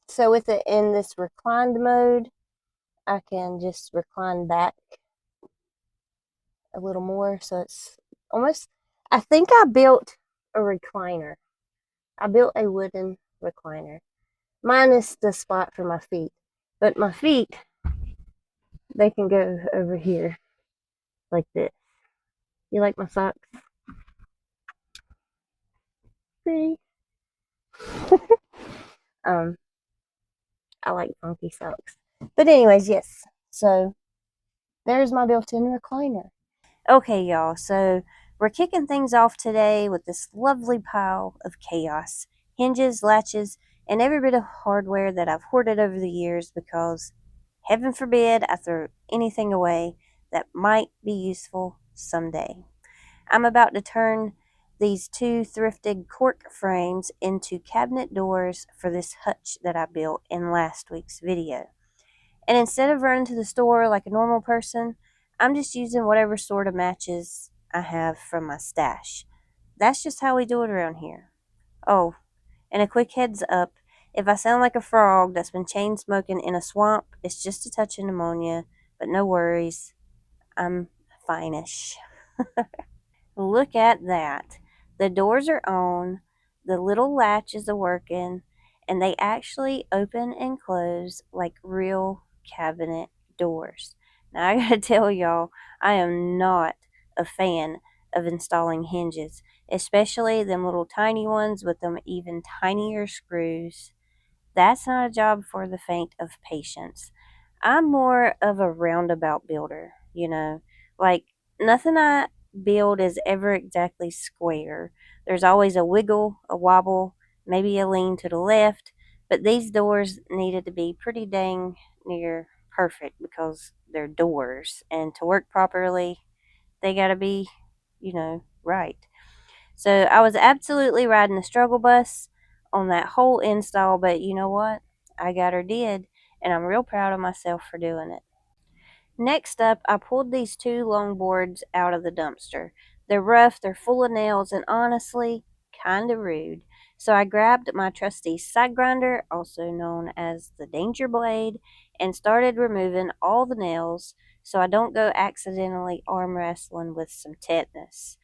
So with it in this reclined mode, I can just recline back a little more. So it's almost, I think I built a recliner. I built a wooden recliner, minus the spot for my feet. But my feet, they can go over here like this. You like my socks? Pretty. Um, I like funky socks. But anyways, yes. So there's my built-in recliner. Okay, y'all. So we're kicking things off today with this lovely pile of chaos. Hinges, latches, and every bit of hardware that I've hoarded over the years because, heaven forbid, I throw anything away that might be useful someday. I'm about to turn these two thrifted cork frames into cabinet doors for this hutch that I built in last week's video. And instead of running to the store like a normal person, I'm just using whatever sort of matches I have from my stash. That's just how we do it around here. Oh, and a quick heads up, if I sound like a frog that's been chain smoking in a swamp, it's just a touch of pneumonia, but no worries, I'm fine-ish. Look at that. The doors are on, the little latches are working, and they actually open and close like real cabinet doors. Now, I gotta tell y'all, I am not a fan of installing hinges, especially them little tiny ones with them even tinier screws. That's not a job for the faint of patience. I'm more of a roundabout builder, like nothing I build is ever exactly square. There's always a wiggle, a wobble, maybe a lean to the left, but these doors needed to be pretty dang near perfect because they're doors, and to work properly, they gotta be, right. So I was absolutely riding the struggle bus on that whole install, but you know what? I got her did, and I'm real proud of myself for doing it. Next up, I pulled these two long boards out of the dumpster. They're rough, they're full of nails, and honestly, kinda rude. So I grabbed my trusty side grinder, also known as the danger blade, and started removing all the nails so I don't go accidentally arm wrestling with some tetanus.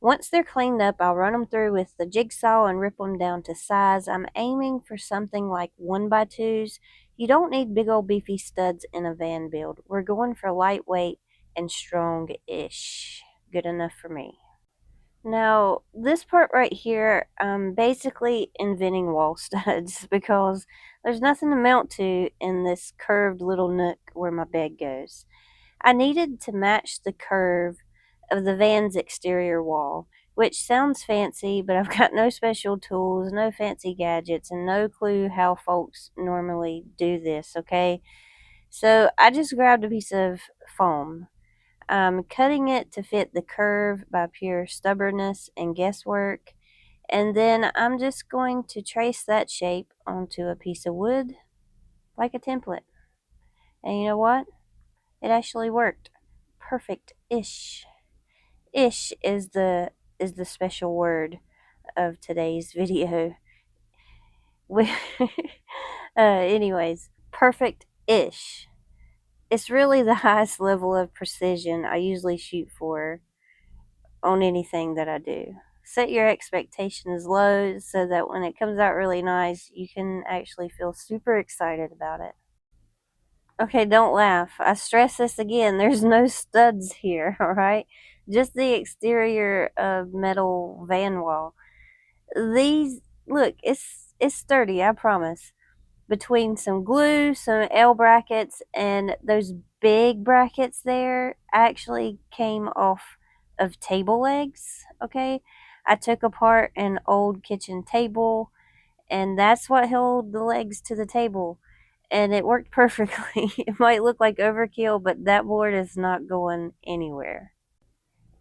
Once they're cleaned up, I'll run them through with the jigsaw and rip them down to size. I'm aiming for something like 1x2s. You don't need big old beefy studs in a van build. We're going for lightweight and strong-ish. Good enough for me. Now, this part right here, I'm basically inventing wall studs because there's nothing to mount to in this curved little nook where my bed goes. I needed to match the curve of the van's exterior wall, which sounds fancy, but I've got no special tools, no fancy gadgets, and no clue how folks normally do this, okay? So I just grabbed a piece of foam. I'm cutting it to fit the curve by pure stubbornness and guesswork, and then I'm just going to trace that shape onto a piece of wood like a template. And you know what? It actually worked. Perfect-ish. Ish is the special word of today's video. Anyways, perfect-ish. It's really the highest level of precision I usually shoot for on anything that I do. Set your expectations low so that when it comes out really nice, you can actually feel super excited about it. Okay, don't laugh. I stress this again. There's no studs here, all right? Just the exterior of metal van wall. These look, it's sturdy, I promise. Between some glue, some L brackets, and those big brackets there actually came off of table legs, okay? I took apart an old kitchen table, and that's what held the legs to the table, and it worked perfectly. It might look like overkill, but that board is not going anywhere.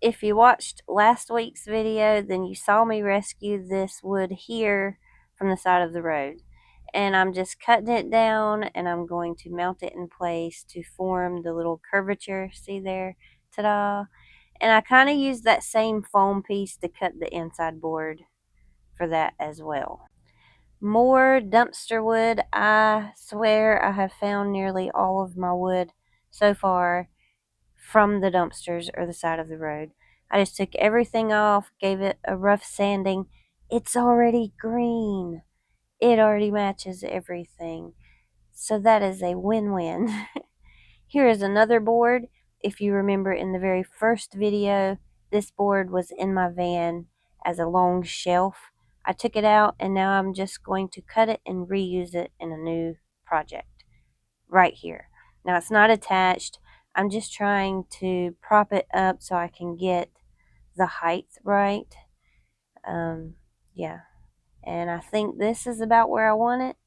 If you watched last week's video, then you saw me rescue this wood here from the side of the road. And I'm just cutting it down, and I'm going to mount it in place to form the little curvature. See there? Ta-da! And I kind of used that same foam piece to cut the inside board for that as well. More dumpster wood. I swear I have found nearly all of my wood so far from the dumpsters or the side of the road. I just took everything off, gave it a rough sanding. It's already green. It already matches everything. So that is a win-win. Here is another board. If you remember in the very first video, this board was in my van as a long shelf. I took it out and now I'm just going to cut it and reuse it in a new project right here. Now it's not attached. I'm just trying to prop it up so I can get the height right. Yeah, and I think this is about where I want it.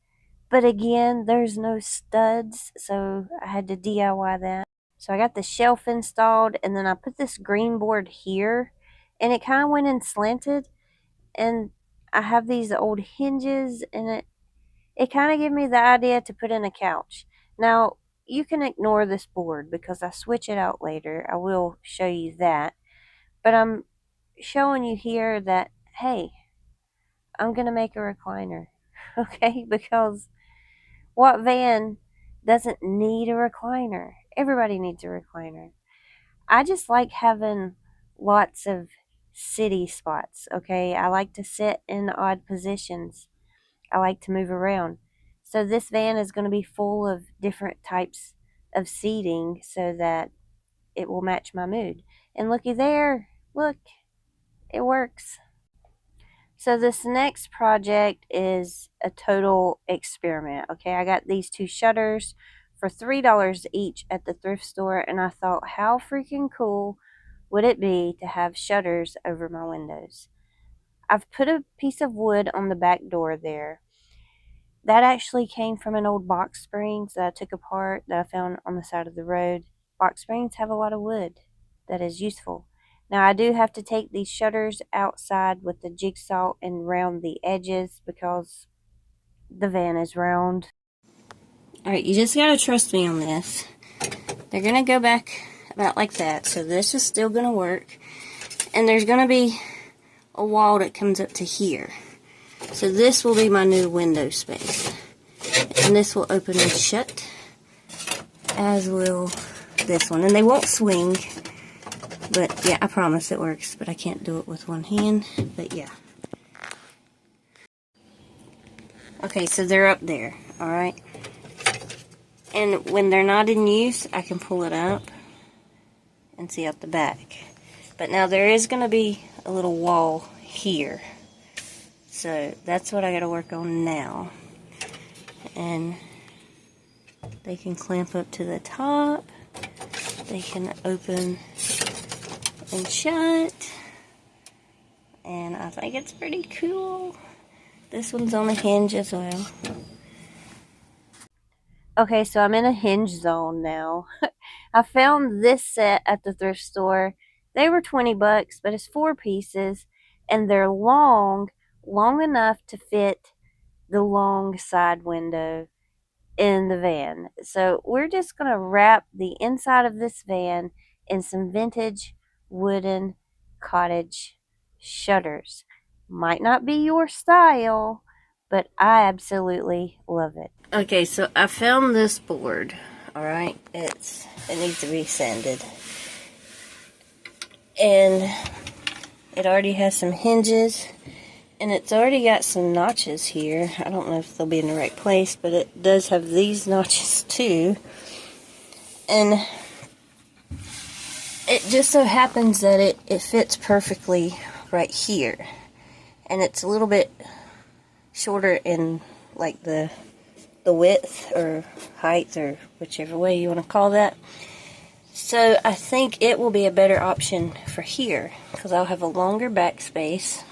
But again, there's no studs, so I had to DIY that. So I got the shelf installed, and then I put this green board here, and it kind of went in slanted, and I have these old hinges, and it kind of gave me the idea to put in a couch. Now, you can ignore this board because I switch it out later. I will show you that. But I'm showing you here that, hey, I'm going to make a recliner. Okay? Because what van doesn't need a recliner? Everybody needs a recliner. I just like having lots of city spots, okay? I like to sit in odd positions. I like to move around. So this van is going to be full of different types of seating so that it will match my mood. And looky there, look, it works. So this next project is a total experiment. Okay, I got these two shutters for $3 each at the thrift store, and I thought, how freaking cool would it be to have shutters over my windows? I've put a piece of wood on the back door there. That actually came from an old box springs that I took apart that I found on the side of the road. Box springs have a lot of wood that is useful. Now I do have to take these shutters outside with the jigsaw and round the edges because the van is round. Alright, you just gotta trust me on this. They're gonna go back about like that, so this is still gonna work. And there's gonna be a wall that comes up to here. So this will be my new window space. And this will open and shut, as will this one. And they won't swing, but yeah, I promise it works, but I can't do it with one hand, but yeah. Okay, so they're up there, alright? And when they're not in use, I can pull it up and see out the back. But now there is going to be a little wall here. So that's what I got to work on now. And they can clamp up to the top. They can open and shut. And I think it's pretty cool. This one's on a hinge as well. Okay, so I'm in a hinge zone now. I found this set at the thrift store. They were 20 bucks, but it's 4 pieces, and they're long enough to fit the long side window in the van. So we're just going to wrap the inside of this van in some vintage wooden cottage shutters. Might not be your style, but I absolutely love it. Okay, so I found this board. Alright, it needs to be sanded. And it already has some hinges. And it's already got some notches here. I don't know if they'll be in the right place, but it does have these notches too. And it just so happens that it fits perfectly right here. And it's a little bit shorter in like the width or height or whichever way you want to call that. So I think it will be a better option for here because I'll have a longer backspace.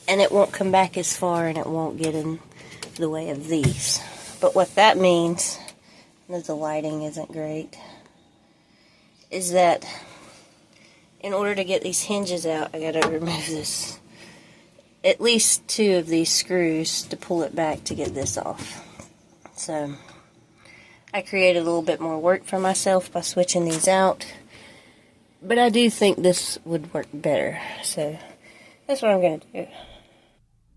And it won't come back as far and it won't get in the way of these. But what that means, that the lighting isn't great, is that in order to get these hinges out, I gotta remove this, at least 2 of these screws to pull it back to get this off. So I created a little bit more work for myself by switching these out. But I do think this would work better. So that's what I'm gonna do.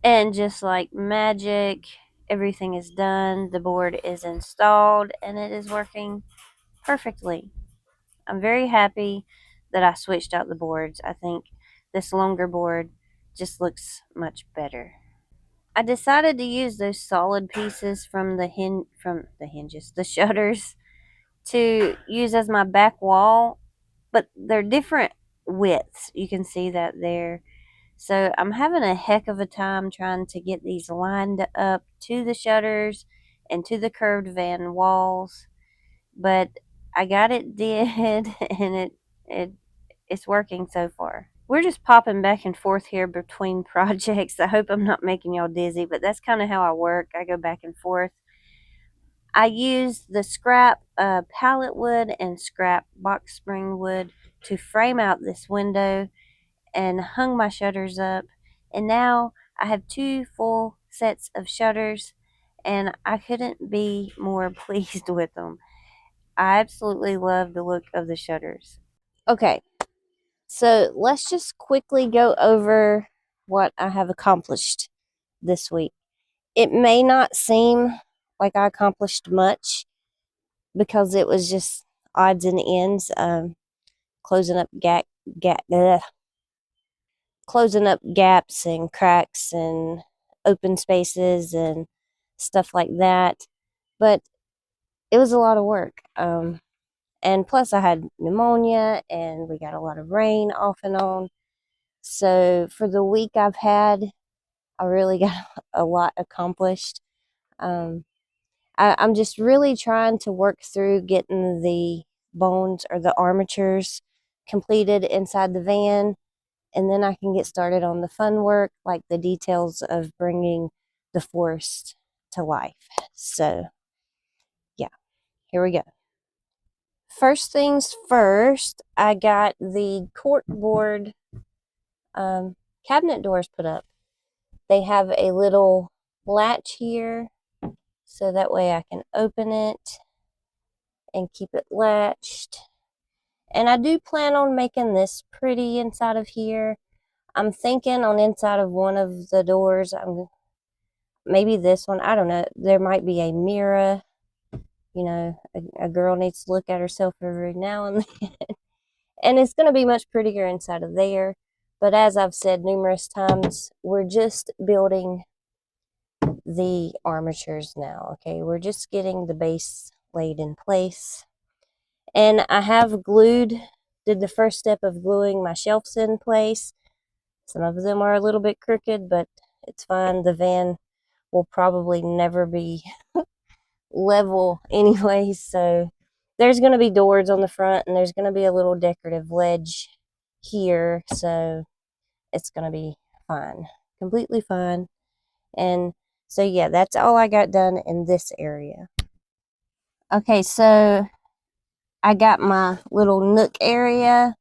And just like magic, everything is done. The board is installed and it is working perfectly. I'm very happy that I switched out the boards. I think this longer board just looks much better. I decided to use those solid pieces from the shutters, to use as my back wall, but they're different widths. You can see that there. So I'm having a heck of a time trying to get these lined up to the shutters and to the curved van walls. But I got it did, and it it's working so far. We're just popping back and forth here between projects. I hope I'm not making y'all dizzy, but that's kind of how I work. I go back and forth. I use the scrap pallet wood and scrap box spring wood to frame out this window and hung my shutters up. And now I have 2 full sets of shutters, and I couldn't be more pleased with them. I absolutely love the look of the shutters. Okay, so let's just quickly go over what I have accomplished this week. It may not seem like I accomplished much because it was just odds and ends, closing up closing up gaps and cracks and open spaces and stuff like that. But it was a lot of work. And plus, I had pneumonia and we got a lot of rain off and on. So, for the week I've had, I really got a lot accomplished. Um, I'm just really trying to work through getting the bones or the armatures completed inside the van, and then I can get started on the fun work, like the details of bringing the forest to life. So, yeah, here we go. First things first, I got the cork board cabinet doors put up. They have a little latch here, so that way I can open it and keep it latched. And I do plan on making this pretty inside of here. I'm thinking on inside of one of the doors, maybe this one, I don't know, there might be a mirror. You know, a girl needs to look at herself every now and then. And it's going to be much prettier inside of there. But as I've said numerous times, we're just building the armatures now, okay? We're just getting the base laid in place. And I have did the first step of gluing my shelves in place. Some of them are a little bit crooked, but it's fine. The van will probably never be level anyway, so there's going to be doors on the front and there's going to be a little decorative ledge here, so it's going to be fine, completely fine. And so yeah, that's all I got done in this area. Okay, so I got my little nook area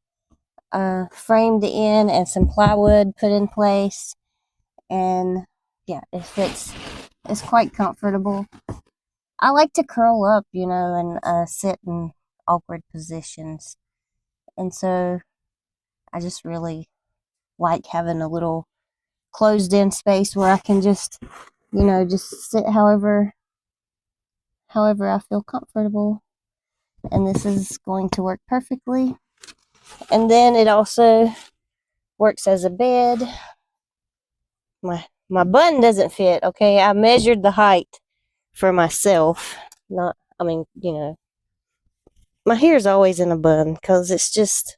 framed in and some plywood put in place, and yeah, it fits. It's quite comfortable. I like to curl up, you know, and sit in awkward positions. And so I just really like having a little closed in space where I can just, you know, just sit however I feel comfortable. And this is going to work perfectly. And then it also works as a bed. My bun doesn't fit, okay? I measured the height for myself. Not, I mean, you know, my hair's always in a bun because it's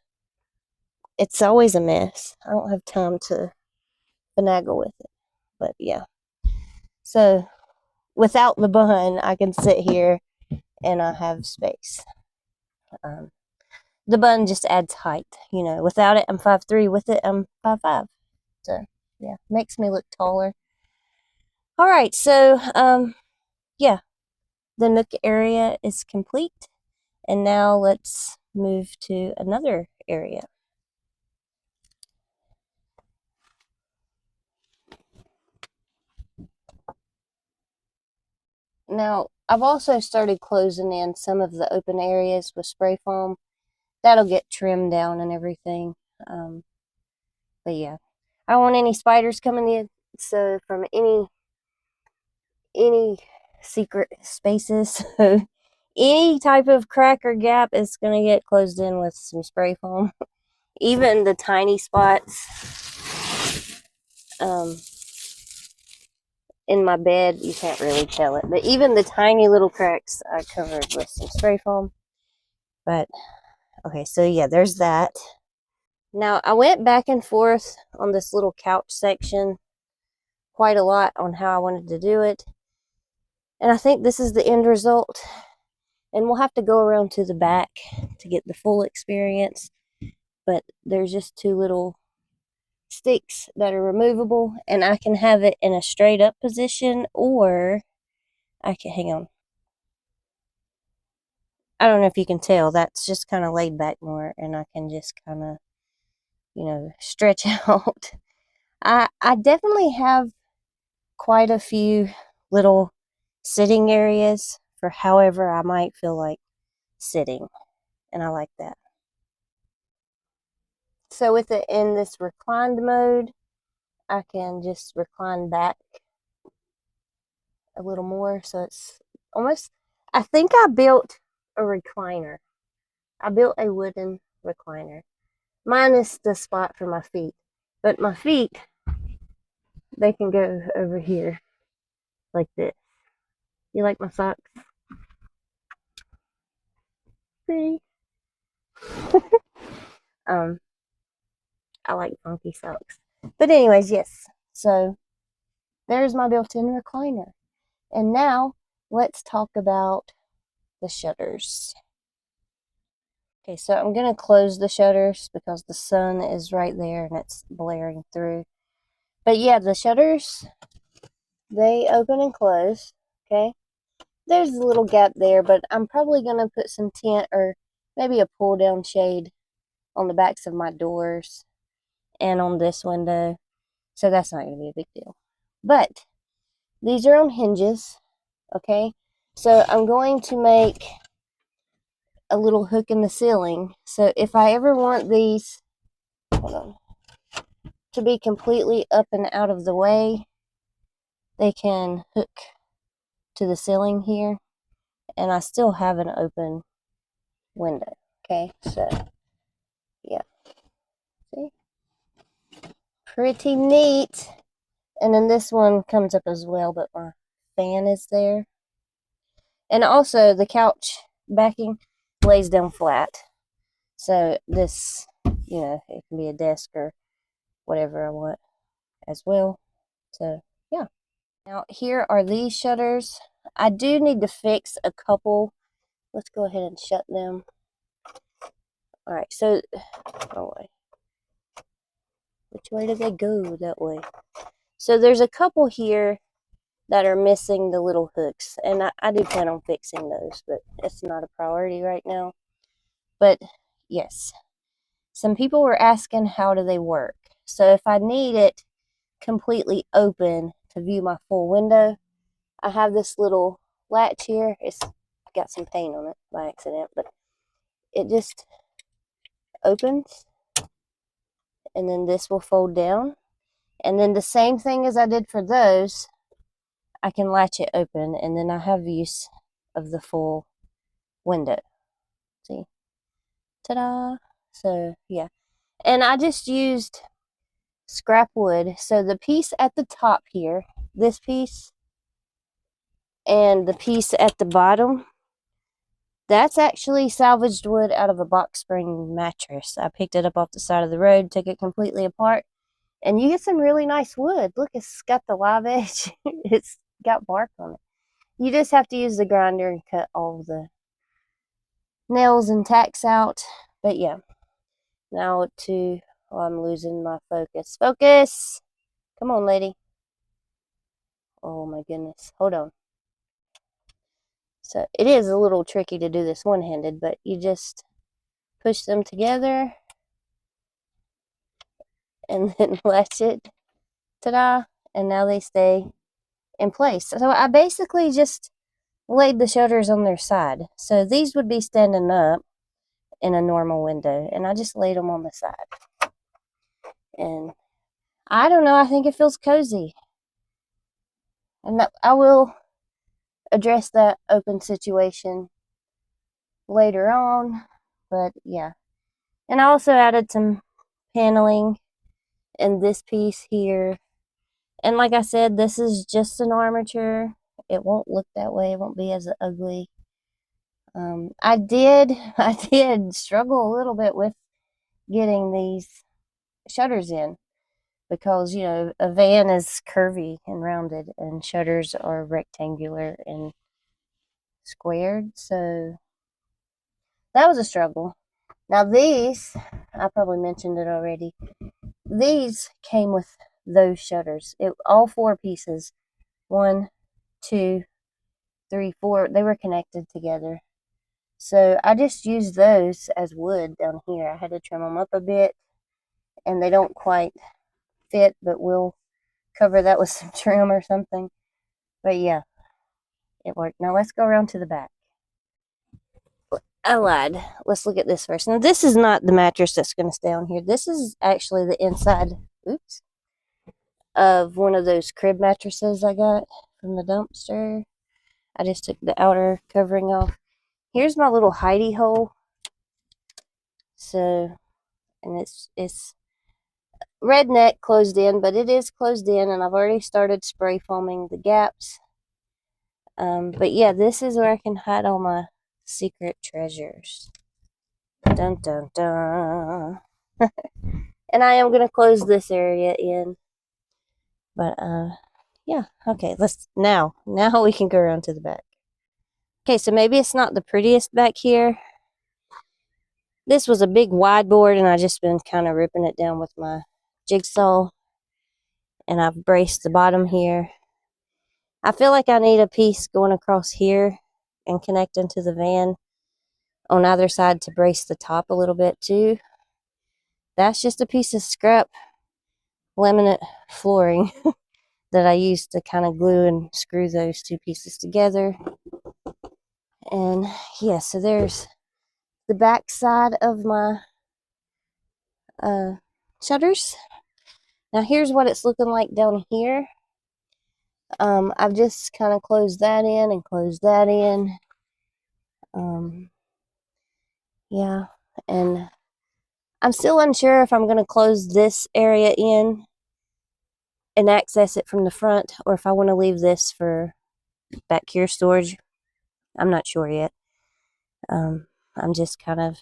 always a mess. I don't have time to finagle with it. But yeah. So without the bun, I can sit here and I have space. Um, the bun just adds height, you know. Without it, I'm 5'3". With it, I'm 5'5". So yeah, makes me look taller. All right, so yeah, the nook area is complete, and now let's move to another area. Now, I've also started closing in some of the open areas with spray foam. That'll get trimmed down and everything. But yeah, I don't want any spiders coming so from any secret spaces. So any type of crack or gap is going to get closed in with some spray foam. Even the tiny spots in my bed, you can't really tell it, but even the tiny little cracks I covered with some spray foam. But okay, so yeah, there's that. Now I went back and forth on this little couch section quite a lot on how I wanted to do it, and I think this is the end result. And we'll have to go around to the back to get the full experience, but there's just two little sticks that are removable, and I can have it in a straight up position, or I can, hang on, I don't know if you can tell, that's just kind of laid back more, and I can just kind of, stretch out. I definitely have quite a few little sitting areas for however I might feel like sitting, and I like that. So with it in this reclined mode, I can just recline back a little more, so it's almost, I think I built a recliner. I built a wooden recliner, minus the spot for my feet, but my feet, they can go over here like this. You like my socks? Pretty. um I like funky socks, but anyways, yes, so there's my built-in recliner. And now let's talk about the shutters. Okay, so I'm going to close the shutters because the sun is right there and it's blaring through. But yeah, the shutters, they open and close, okay? There's a little gap there, but I'm probably going to put some tint or maybe a pull-down shade on the backs of my doors and on this window. So that's not going to be a big deal. But these are on hinges, okay? So I'm going to make a little hook in the ceiling. So if I ever want these, hold on, to be completely up and out of the way, they can hook to the ceiling here, and I still have an open window. Okay, so yeah, see, pretty neat. And then this one comes up as well, but my fan is there. And also the couch backing lays down flat, so this, it can be a desk or whatever I want as well. So yeah. Now here are these shutters. I do need to fix a couple. Let's go ahead and shut them. All right, so, oh wait, which way do they go? That way. So there's a couple here that are missing the little hooks, and I do plan on fixing those, but it's not a priority right now. But yes, some people were asking how do they work. So if I need it completely open to view my full window, I have this little latch here. It's got some paint on it by accident, but it just opens, and then this will fold down, and then the same thing as I did for those, I can latch it open, and then I have use of the full window. See? Ta-da! So yeah, and I just used scrap wood. So the piece at the top here, this piece, and the piece at the bottom, that's actually salvaged wood out of a box spring mattress. I picked it up off the side of the road, took it completely apart, and you get some really nice wood. Look, it's got the live edge. It's got bark on it. You just have to use the grinder and cut all the nails and tacks out. But yeah, now to, oh, I'm losing my focus. Focus! Come on, lady. Oh my goodness. Hold on. So it is a little tricky to do this one-handed, but you just push them together and then latch it. Ta-da! And now they stay in place. So I basically just laid the shutters on their side. So these would be standing up in a normal window, and I just laid them on the side. And I don't know, I think it feels cozy. And I will address that open situation later on. But yeah. And I also added some paneling in this piece here. And like I said, this is just an armature. It won't look that way. It won't be as ugly. I did struggle a little bit with getting these shutters in because, you know, a van is curvy and rounded and shutters are rectangular and squared. So that was a struggle. Now these, I probably mentioned it already. These came with those shutters. All 4 pieces. 1, 2, 3, 4. They were connected together. So I just used those as wood down here. I had to trim them up a bit, and they don't quite fit, but we'll cover that with some trim or something. But yeah, it worked. Now let's go around to the back. I lied. Let's look at this first. Now this is not the mattress that's going to stay on here. This is actually the inside, oops, of one of those crib mattresses I got from the dumpster. I just took the outer covering off. Here's my little hidey hole. So, and it's redneck closed in, but it is closed in, and I've already started spray foaming the gaps. But yeah, this is where I can hide all my secret treasures. Dun dun dun. And I am gonna close this area in. But yeah, okay, now we can go around to the back. Okay, so maybe it's not the prettiest back here. This was a big wide board, and I just been kind of ripping it down with my jigsaw, and I've braced the bottom here. I feel like I need a piece going across here and connecting to the van on either side to brace the top a little bit too. That's just a piece of scrap laminate flooring that I used to kind of glue and screw those 2 pieces together. And yeah, so there's the back side of my shutters. Now here's what it's looking like down here. I've just kind of closed that in and closed that in. Yeah, and I'm still unsure if I'm going to close this area in and access it from the front, or if I want to leave this for back here storage. I'm not sure yet. I'm just kind of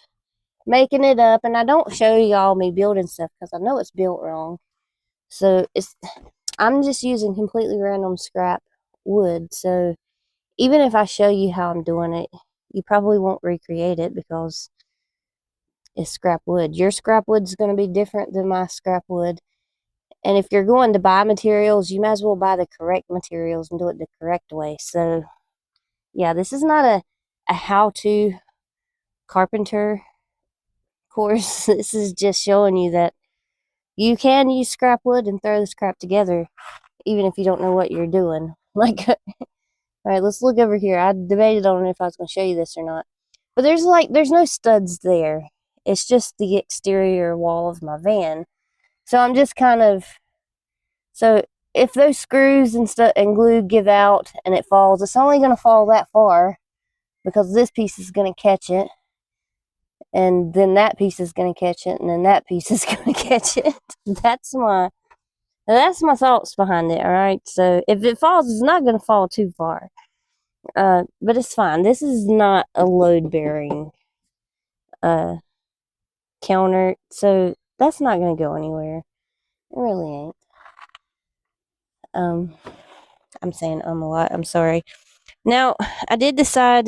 making it up, and I don't show y'all me building stuff because I know it's built wrong. So I'm just using completely random scrap wood. So even if I show you how I'm doing it, you probably won't recreate it because it's scrap wood. Your scrap wood is going to be different than my scrap wood. And if you're going to buy materials, you might as well buy the correct materials and do it the correct way. So yeah, this is not a how-to carpenter course. This is just showing you that you can use scrap wood and throw the scrap together, even if you don't know what you're doing. Like, all right, let's look over here. I debated on if I was going to show you this or not. But there's no studs there. It's just the exterior wall of my van. So I'm just kind of, so if those screws and stuff and glue give out and it falls, it's only going to fall that far because this piece is going to catch it. And then that piece is going to catch it. And then that piece is going to catch it. That's my thoughts behind it. All right. So if it falls, it's not going to fall too far. But it's fine. This is not a load bearing counter, so that's not going to go anywhere. It really ain't. I'm saying a lot. I'm sorry. Now, I did decide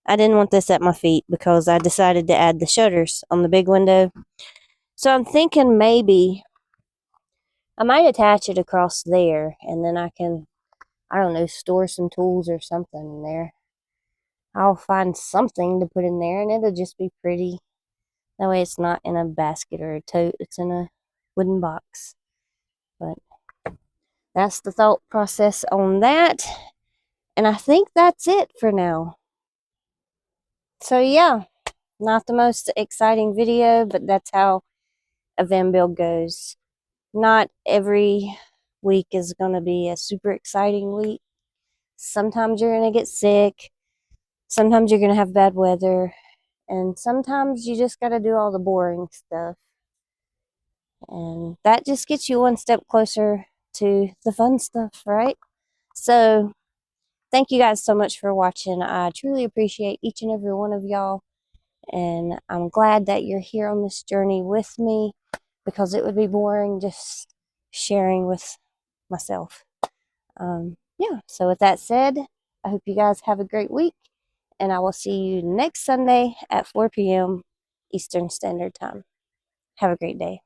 I didn't want this at my feet because I decided to add the shutters on the big window. So I'm thinking maybe I might attach it across there, and then I can, I don't know, store some tools or something in there. I'll find something to put in there, and it'll just be pretty. That way it's not in a basket or a tote. It's in a wooden box. But that's the thought process on that. And I think that's it for now. So yeah, not the most exciting video, but that's how a van build goes. Not every week is going to be a super exciting week. Sometimes you're going to get sick. Sometimes you're going to have bad weather. And sometimes you just got to do all the boring stuff. And that just gets you one step closer to the fun stuff, right? So thank you guys so much for watching. I truly appreciate each and every one of y'all. And I'm glad that you're here on this journey with me, because it would be boring just sharing with myself. Yeah, so with that said, I hope you guys have a great week, and I will see you next Sunday at 4 p.m. Eastern Standard Time. Have a great day.